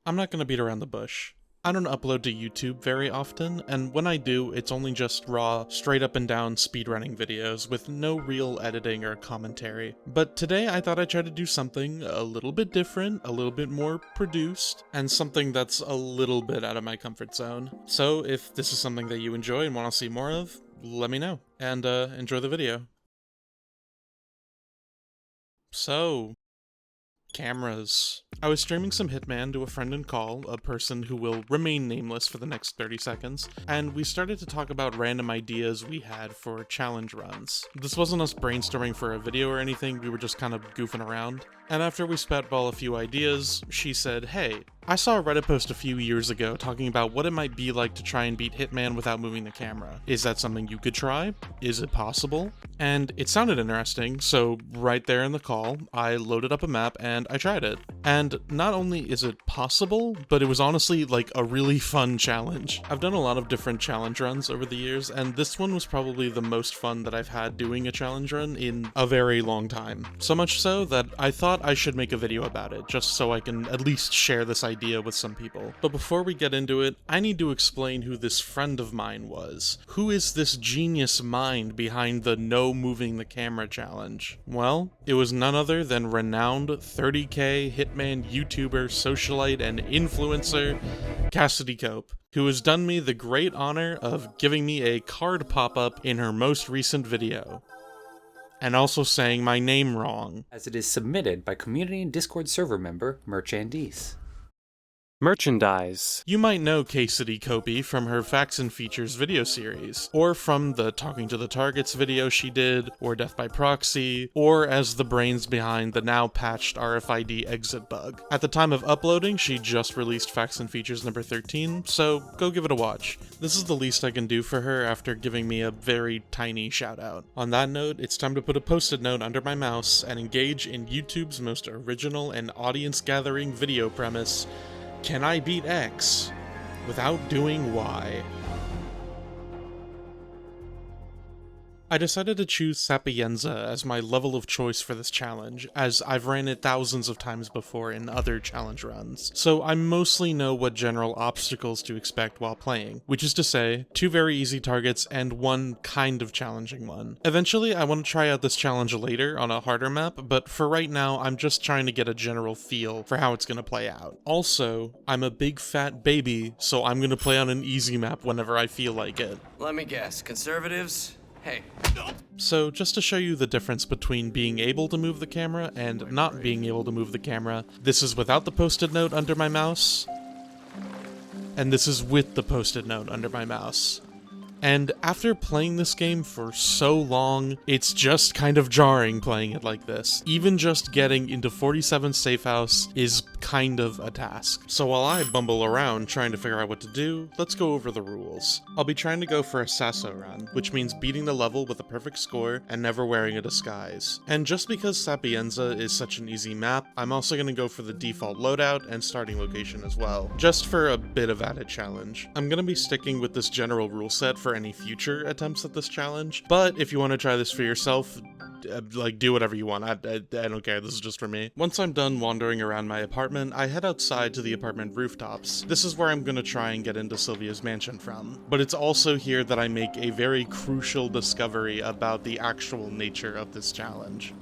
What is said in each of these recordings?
I'm not gonna beat around the bush. I don't upload to YouTube very often, and when I do, it's only just raw, straight up and down speedrunning videos with no real editing or commentary. But today I thought I'd try to do something a little bit different, a little bit more produced, and something that's a little bit out of my comfort zone. So if this is something that you enjoy and want to see more of, let me know, and enjoy the video. So, cameras. I was streaming some Hitman to a friend in call, a person who will remain nameless for the next 30 seconds, and we started to talk about random ideas we had for challenge runs. This wasn't us brainstorming for a video or anything, we were just kind of goofing around. And after we spatball a few ideas, she said, "Hey, I saw a Reddit post a few years ago talking about what it might be like to try and beat Hitman without moving the camera. Is that something you could try? Is it possible?" And it sounded interesting, so right there in the call, I loaded up a map and I tried it. And not only is it possible, but it was honestly like a really fun challenge. I've done a lot of different challenge runs over the years, and this one was probably the most fun that I've had doing a challenge run in a very long time. So much so that I thought I should make a video about it, just so I can at least share this idea with some people. But before we get into it, I need to explain who this friend of mine was. Who is this genius mind behind the no moving the camera challenge? Well, it was none other than renowned 30k Hitman YouTuber, socialite, and influencer, Cassidy Cope, who has done me the great honor of giving me a card pop-up in her most recent video. And also saying my name wrong. As it is submitted by community and Discord server member Merchandise. Merchandise. You might know Cassidy Cope from her Facts and Features video series, or from the Talking to the Targets video she did, or Death by Proxy, or as the brains behind the now patched RFID exit bug. At the time of uploading, she just released Facts and Features number 13, so go give it a watch. This is the least I can do for her after giving me a very tiny shout out. On that note, it's time to put a post-it note under my mouse and engage in YouTube's most original and audience-gathering video premise: can I beat X without doing Y? I decided to choose Sapienza as my level of choice for this challenge, as I've ran it thousands of times before in other challenge runs, so I mostly know what general obstacles to expect while playing, which is to say, 2 very easy targets and 1 kind of challenging one. Eventually, I want to try out this challenge later on a harder map, but for right now, I'm just trying to get a general feel for how it's going to play out. Also, I'm a big fat baby, so I'm going to play on an easy map whenever I feel like it. Let me guess, conservatives? Hey. So just to show you the difference between being able to move the camera and not being able to move the camera, this is without the post-it note under my mouse, and this is with the post-it note under my mouse. And after playing this game for so long, it's just kind of jarring playing it like this. Even just getting into 47 safe house is kind of a task. So while I bumble around trying to figure out what to do, let's go over the rules. I'll be trying to go for a Sasso run, which means beating the level with a perfect score and never wearing a disguise. And just because Sapienza is such an easy map, I'm also going to go for the default loadout and starting location as well, just for a bit of added challenge. I'm going to be sticking with this general rule set for any future attempts at this challenge, but if you want to try this for yourself, like, do whatever you want. I don't care, this is just for me. Once I'm done wandering around my apartment, I head outside to the apartment rooftops. This is where I'm gonna try and get into Sylvia's mansion from. But it's also here that I make a very crucial discovery about the actual nature of this challenge.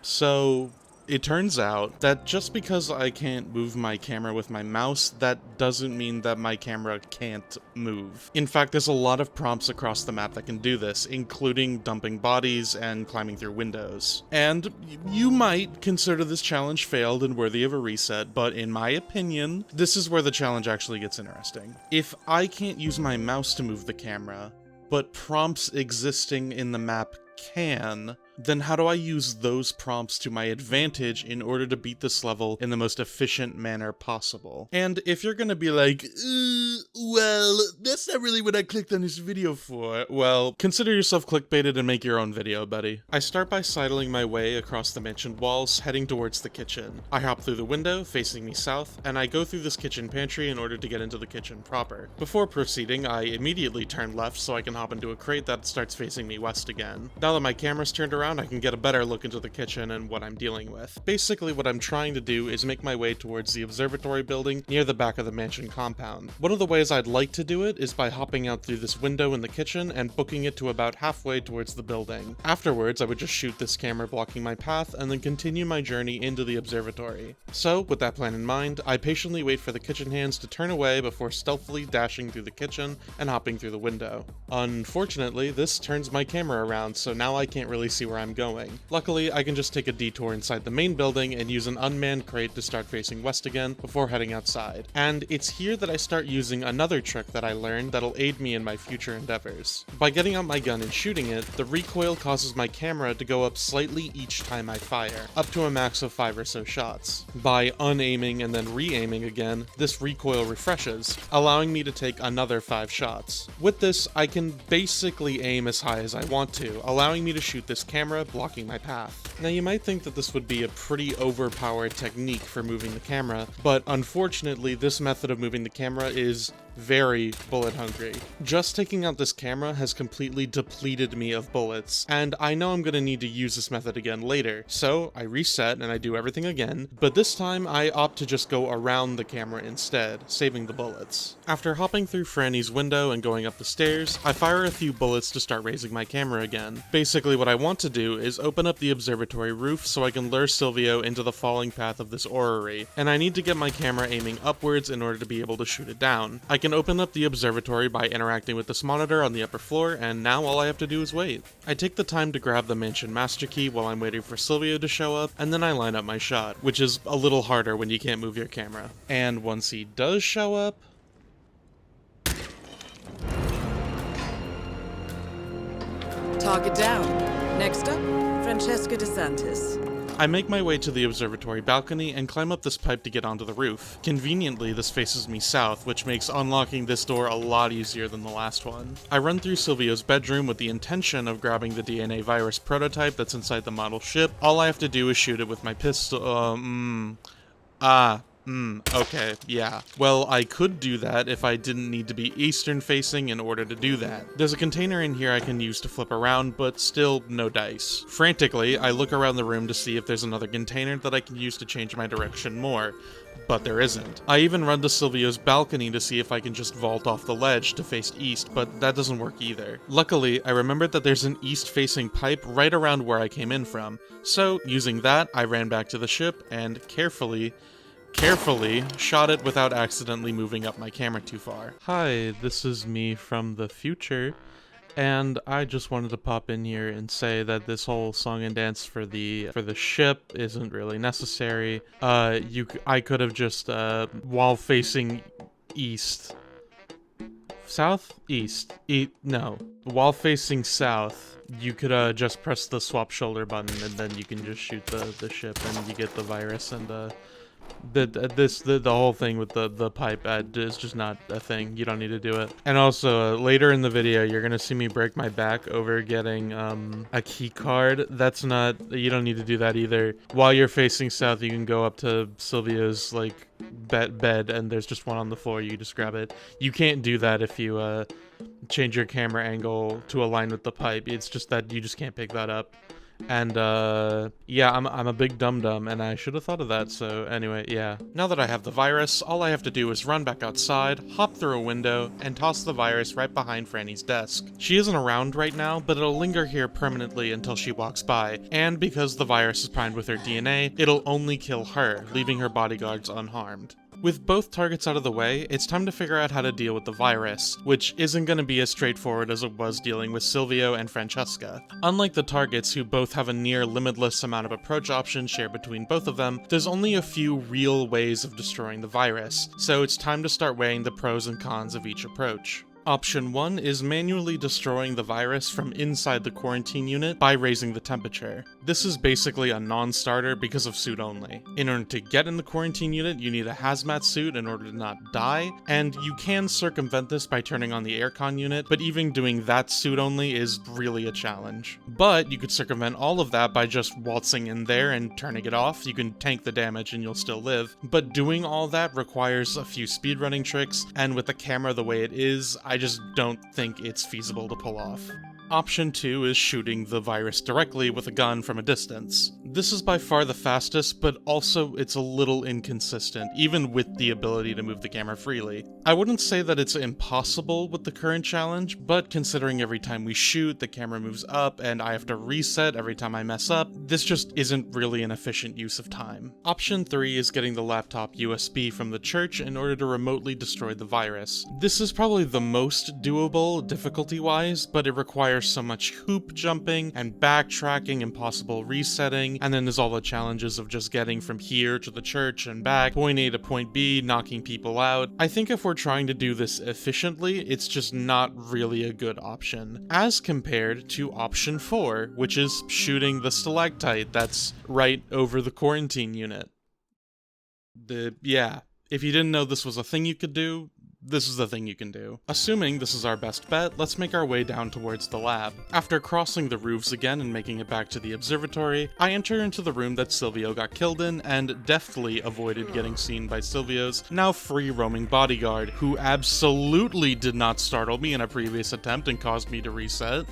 So, it turns out that just because I can't move my camera with my mouse, that doesn't mean that my camera can't move. In fact, there's a lot of prompts across the map that can do this, including dumping bodies and climbing through windows. And you might consider this challenge failed and worthy of a reset, but in my opinion, this is where the challenge actually gets interesting. If I can't use my mouse to move the camera, but prompts existing in the map can, then how do I use those prompts to my advantage in order to beat this level in the most efficient manner possible? And if you're gonna be like, well, that's not really what I clicked on this video for, well, consider yourself clickbaited and make your own video, buddy. I start by sidling my way across the mansion walls, heading towards the kitchen. I hop through the window, facing me south, and I go through this kitchen pantry in order to get into the kitchen proper. Before proceeding, I immediately turn left so I can hop into a crate that starts facing me west again. Now that my camera's turned around, around, I can get a better look into the kitchen and what I'm dealing with. Basically, what I'm trying to do is make my way towards the observatory building near the back of the mansion compound. One of the ways I'd like to do it is by hopping out through this window in the kitchen and booking it to about halfway towards the building. Afterwards, I would just shoot this camera blocking my path and then continue my journey into the observatory. So, with that plan in mind, I patiently wait for the kitchen hands to turn away before stealthily dashing through the kitchen and hopping through the window. Unfortunately, this turns my camera around, so now I can't really see where I'm going. Luckily, I can just take a detour inside the main building and use an unmanned crate to start facing west again before heading outside. And it's here that I start using another trick that I learned that'll aid me in my future endeavors. By getting out my gun and shooting it, the recoil causes my camera to go up slightly each time I fire, up to a max of 5 or so shots. By unaiming and then re-aiming again, this recoil refreshes, allowing me to take another 5 shots. With this, I can basically aim as high as I want to, allowing me to shoot this camera blocking my path. Now you might think that this would be a pretty overpowered technique for moving the camera, but unfortunately this method of moving the camera is very bullet hungry. Just taking out this camera has completely depleted me of bullets, and I know I'm gonna need to use this method again later, so I reset and I do everything again, but this time I opt to just go around the camera instead, saving the bullets. After hopping through Franny's window and going up the stairs, I fire a few bullets to start raising my camera again. Basically what I want to do is open up the observatory roof so I can lure Silvio into the falling path of this orrery, and I need to get my camera aiming upwards in order to be able to shoot it down. I can open up the observatory by interacting with this monitor on the upper floor, and now all I have to do is wait. I take the time to grab the mansion master key while I'm waiting for Silvio to show up, and then I line up my shot, which is a little harder when you can't move your camera. And once he does show up, Target down. Next up, Francesca DeSantis. I make my way to the observatory balcony and climb up this pipe to get onto the roof. Conveniently, this faces me south, which makes unlocking this door a lot easier than the last one. I run through Silvio's bedroom with the intention of grabbing the DNA virus prototype that's inside the model ship. All I have to do is shoot it with my pistol. Okay, yeah. Well, I could do that if I didn't need to be eastern facing in order to do that. There's a container in here I can use to flip around, but still no dice. Frantically, I look around the room to see if there's another container that I can use to change my direction more, but there isn't. I even run to Silvio's balcony to see if I can just vault off the ledge to face east, but that doesn't work either. Luckily, I remembered that there's an east-facing pipe right around where I came in from, so using that, I ran back to the ship and carefully shot it without accidentally moving up my camera too far. Hi, this is me from the future, and I just wanted to pop in here and say that this whole song and dance for the ship isn't really necessary. I could have just while facing east, while facing south, you could just press the swap shoulder button and then you can just shoot the ship and you get the virus, and the whole thing with the pipe is just not a thing. You don't need to do it. And also later in the video you're gonna see me break my back over getting a key card. That's not, you don't need to do that either. While you're facing south, you can go up to Silvio's like bed and there's just one on the floor. You just grab it. You can't do that if you change your camera angle to align with the pipe. It's just that you just can't pick that up. And yeah, I'm a big dum-dum, and I should have thought of that, so anyway, yeah. Now that I have the virus, all I have to do is run back outside, hop through a window, and toss the virus right behind Franny's desk. She isn't around right now, but it'll linger here permanently until she walks by, and because the virus is primed with her DNA, it'll only kill her, leaving her bodyguards unharmed. With both targets out of the way, it's time to figure out how to deal with the virus, which isn't going to be as straightforward as it was dealing with Silvio and Francesca. Unlike the targets, who both have a near limitless amount of approach options shared between both of them, there's only a few real ways of destroying the virus, so it's time to start weighing the pros and cons of each approach. Option 1 is manually destroying the virus from inside the quarantine unit by raising the temperature. This is basically a non-starter because of suit only. In order to get in the quarantine unit, you need a hazmat suit in order to not die, and you can circumvent this by turning on the aircon unit, but even doing that suit only is really a challenge. But you could circumvent all of that by just waltzing in there and turning it off. You can tank the damage and you'll still live, but doing all that requires a few speedrunning tricks, and with the camera the way it is, I just don't think it's feasible to pull off. Option 2 is shooting the virus directly with a gun from a distance. This is by far the fastest, but also it's a little inconsistent, even with the ability to move the camera freely. I wouldn't say that it's impossible with the current challenge, but considering every time we shoot, the camera moves up and I have to reset every time I mess up, this just isn't really an efficient use of time. Option 3 is getting the laptop USB from the church in order to remotely destroy the virus. This is probably the most doable difficulty-wise, but it requires so much hoop jumping and backtracking and possible resetting, and then there's all the challenges of just getting from here to the church and back, point A to point B, knocking people out. I think if we're trying to do this efficiently, it's just not really a good option, as compared to option 4, which is shooting the stalactite that's right over the quarantine unit. Yeah, if you didn't know this was a thing you could do, this is the thing you can do. Assuming this is our best bet, let's make our way down towards the lab. After crossing the roofs again and making it back to the observatory, I enter into the room that Silvio got killed in and deftly avoided getting seen by Silvio's now free-roaming bodyguard, who absolutely did not startle me in a previous attempt and caused me to reset.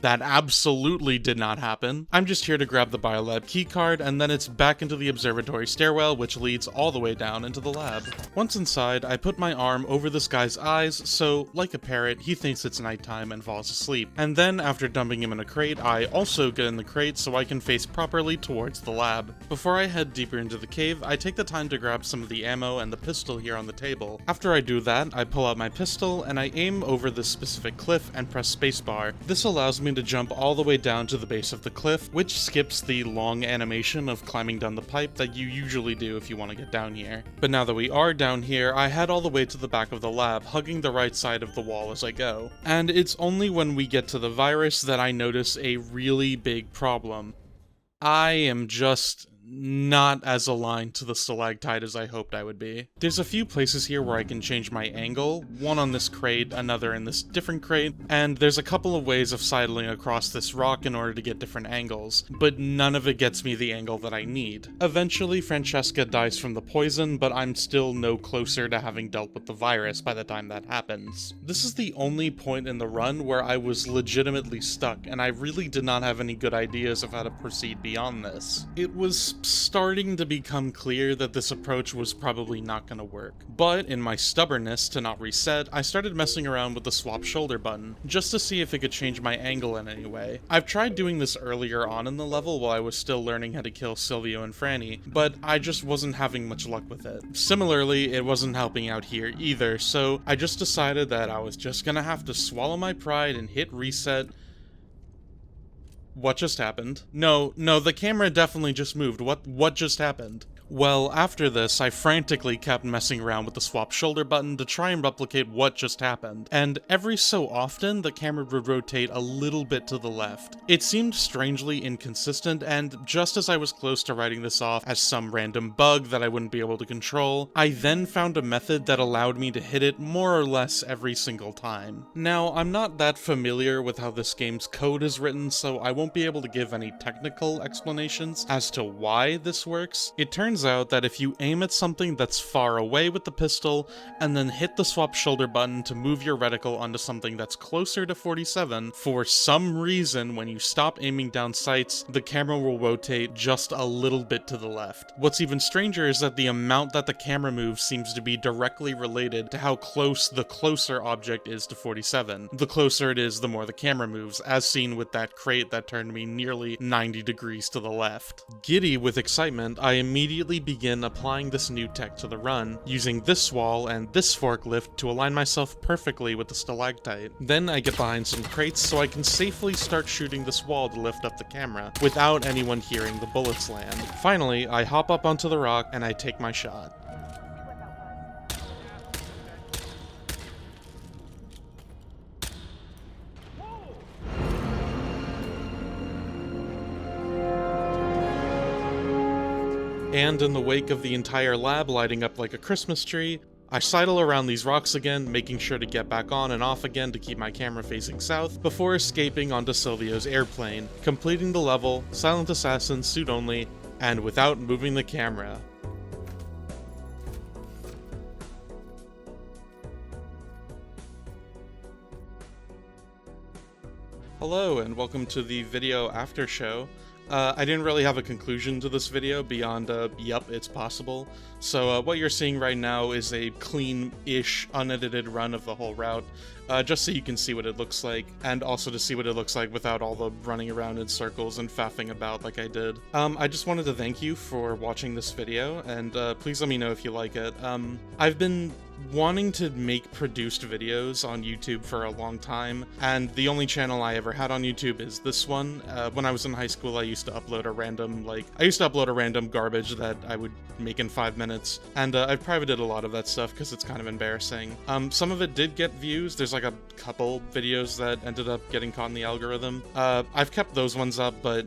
That absolutely did not happen. I'm just here to grab the biolab keycard, and then it's back into the observatory stairwell, which leads all the way down into the lab. Once inside, I put my arm over this guy's eyes, so, like a parrot, he thinks it's nighttime and falls asleep. And then, after dumping him in a crate, I also get in the crate so I can face properly towards the lab. Before I head deeper into the cave, I take the time to grab some of the ammo and the pistol here on the table. After I do that, I pull out my pistol, and I aim over this specific cliff and press spacebar. This allows me to jump all the way down to the base of the cliff, which skips the long animation of climbing down the pipe that you usually do if you want to get down here. But now that we are down here, I head all the way to the back of the lab, hugging the right side of the wall as I go. And it's only when we get to the virus that I notice a really big problem. I am just not as aligned to the stalactite as I hoped I would be. There's a few places here where I can change my angle, one on this crate, another in this different crate, and there's a couple of ways of sidling across this rock in order to get different angles, but none of it gets me the angle that I need. Eventually, Francesca dies from the poison, but I'm still no closer to having dealt with the virus by the time that happens. This is the only point in the run where I was legitimately stuck, and I really did not have any good ideas of how to proceed beyond this. It was starting to become clear that this approach was probably not going to work. But in my stubbornness to not reset, I started messing around with the swap shoulder button, just to see if it could change my angle in any way. I've tried doing this earlier on in the level while I was still learning how to kill Silvio and Franny, but I just wasn't having much luck with it. Similarly, it wasn't helping out here either, so I just decided that I was just gonna have to swallow my pride and hit reset. What just happened? No, the camera definitely just moved. What just happened? Well, after this, I frantically kept messing around with the swap shoulder button to try and replicate what just happened, and every so often, the camera would rotate a little bit to the left. It seemed strangely inconsistent, and just as I was close to writing this off as some random bug that I wouldn't be able to control, I then found a method that allowed me to hit it more or less every single time. Now, I'm not that familiar with how this game's code is written, so I won't be able to give any technical explanations as to why this works. It turns out that if you aim at something that's far away with the pistol, and then hit the swap shoulder button to move your reticle onto something that's closer to 47, for some reason when you stop aiming down sights, the camera will rotate just a little bit to the left. What's even stranger is that the amount that the camera moves seems to be directly related to how close the closer object is to 47. The closer it is, the more the camera moves, as seen with that crate that turned me nearly 90 degrees to the left. Giddy with excitement, I immediately begin applying this new tech to the run, using this wall and this forklift to align myself perfectly with the stalactite. Then I get behind some crates so I can safely start shooting this wall to lift up the camera, without anyone hearing the bullets land. Finally, I hop up onto the rock and I take my shot. And in the wake of the entire lab lighting up like a Christmas tree, I sidle around these rocks again, making sure to get back on and off again to keep my camera facing south, before escaping onto Silvio's airplane, completing the level, silent assassin, suit only, and without moving the camera. Hello and welcome to the video after show. I didn't really have a conclusion to this video beyond, yup, it's possible. So what you're seeing right now is a clean-ish, unedited run of the whole route, just so you can see what it looks like, and also to see what it looks like without all the running around in circles and faffing about like I did. I just wanted to thank you for watching this video, and please let me know if you like it. I've been wanting to make produced videos on YouTube for a long time, and the only channel I ever had on YouTube is this one. When I was in high school, I used to upload a random garbage that I would make in 5 minutes, and I've privated a lot of that stuff because it's kind of embarrassing. Some of it did get views. There's like a couple videos that ended up getting caught in the algorithm. I've kept those ones up, but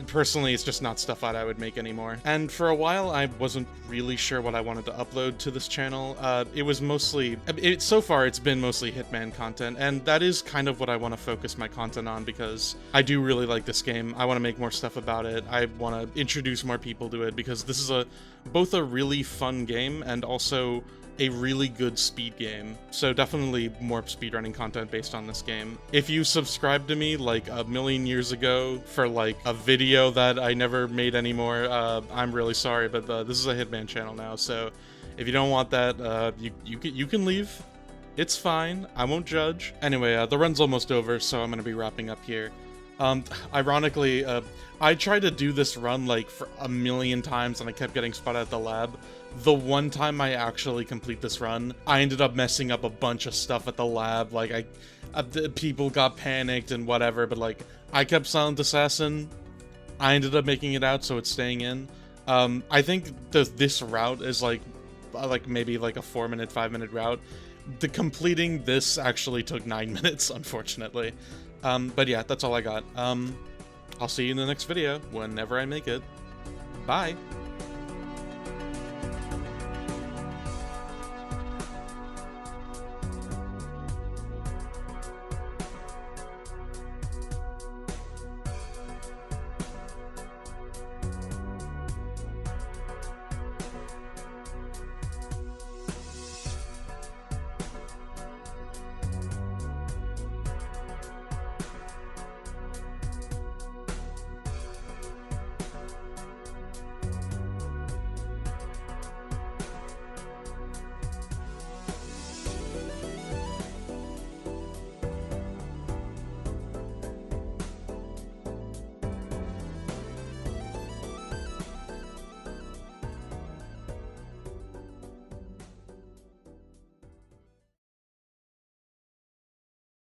personally, it's just not stuff that I would make anymore. And for a while, I wasn't really sure what I wanted to upload to this channel. It was mostly, so far it's been mostly Hitman content, and that is kind of what I want to focus my content on because I do really like this game. I want to make more stuff about it. I want to introduce more people to it because this is both a really fun game and also a really good speed game. So definitely more speedrunning content based on this game. If you subscribed to me like a million years ago for like a video that I never made anymore, I'm really sorry, but this is a Hitman channel now, so if you don't want that, you can leave. It's fine. I won't judge. Anyway, the run's almost over, so I'm gonna be wrapping up here. Ironically, I tried to do this run like for a million times and I kept getting spotted at the lab. The one time I actually complete this run, I ended up messing up a bunch of stuff at the lab. Like, people got panicked and whatever, but like, I kept Silent Assassin. I ended up making it out, so it's staying in. I think this route is like maybe like a 4-minute, 5-minute route. The completing this actually took 9 minutes, unfortunately. But yeah, that's all I got. I'll see you in the next video, whenever I make it. Bye!